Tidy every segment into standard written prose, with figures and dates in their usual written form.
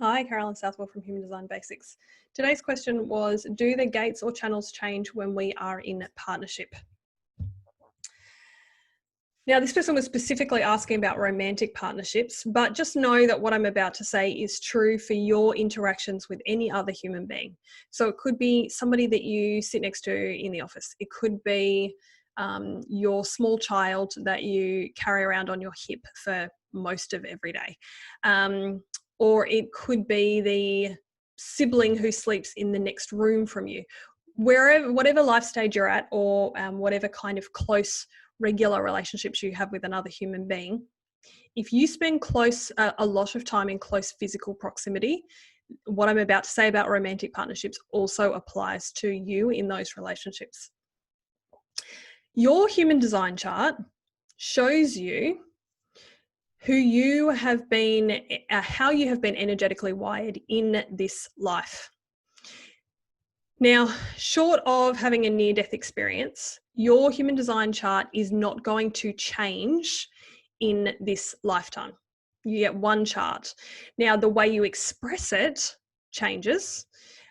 Hi, Carolyn Southwell from Human Design Basics. Today's question was, do the gates or channels change when we are in partnership? Now, this person was specifically asking about romantic partnerships, but just know that what I'm about to say is true for your interactions with any other human being. So it could be somebody that you sit next to in the office. It could be your small child that you carry around on your hip for most of every day. Or it could be the sibling who sleeps in the next room from you. Whatever life stage you're at, or whatever kind of close regular relationships you have with another human being, if you spend a lot of time in close physical proximity, what I'm about to say about romantic partnerships also applies to you in those relationships. Your human design chart shows you who you have been, how you have been energetically wired in this life. Now, short of having a near-death experience, your human design chart is not going to change in this lifetime. You get one chart. Now, the way you express it changes,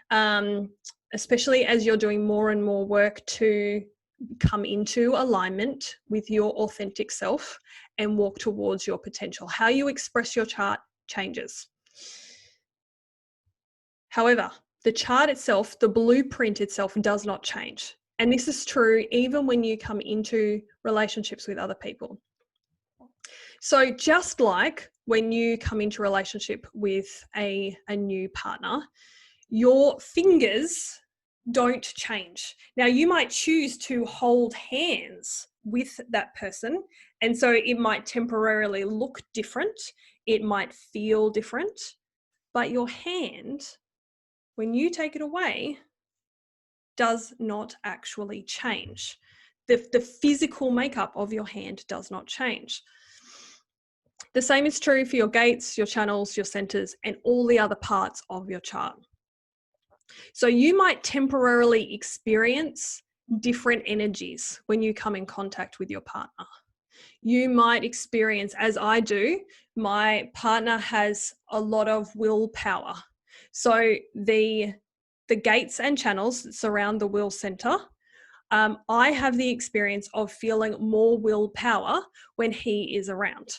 especially as you're doing more and more work to come into alignment with your authentic self and walk towards your potential. How you express your chart changes. However, the chart itself, the blueprint itself, does not change. And this is true even when you come into relationships with other people. So just like when you come into a relationship with a new partner, your fingers don't change. Now, you might choose to hold hands with that person, and so it might temporarily look different. It might feel different, but your hand, when you take it away, does not actually change. The physical makeup of your hand does not change. The same is true for your gates, your channels, your centers, and all the other parts of your chart. So you might temporarily experience different energies when you come in contact with your partner. You might experience, as I do, my partner has a lot of willpower. So the gates and channels that surround the will center, I have the experience of feeling more willpower when he is around.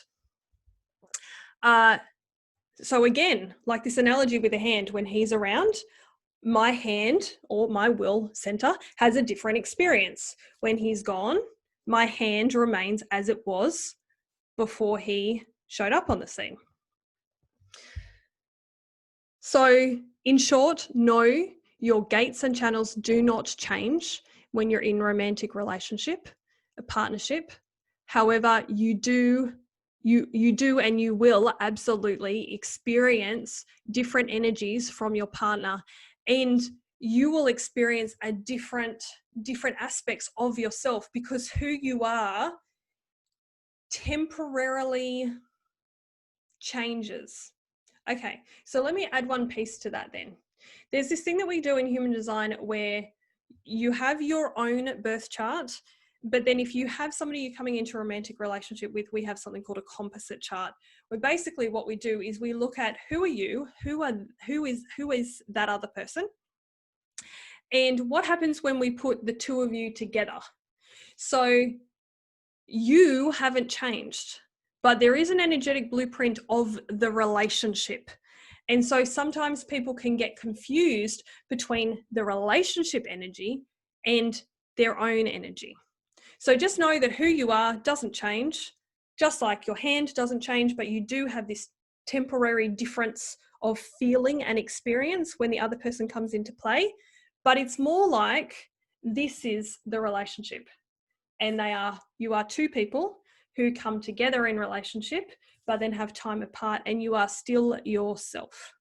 So again, like this analogy with the hand, when he's around, my hand or my will center has a different experience. When he's gone, my hand remains as it was before he showed up on the scene. So in short, no, your gates and channels do not change when you're in romantic relationship, a partnership. However, you do and you will absolutely experience different energies from your partner, and you will experience a different aspects of yourself, because who you are temporarily changes. Okay, so let me add one piece to that then. There's this thing that we do in human design where you have your own birth chart, but then if you have somebody you're coming into a romantic relationship with, we have something called a composite chart, where basically what we do is we look at who are you, who is that other person, and what happens when we put the two of you together. So you haven't changed, but there is an energetic blueprint of the relationship. And so sometimes people can get confused between the relationship energy and their own energy. So just know that who you are doesn't change, just like your hand doesn't change, but you do have this temporary difference of feeling and experience when the other person comes into play. But it's more like this is the relationship. And you are two people who come together in relationship, but then have time apart, and you are still yourself.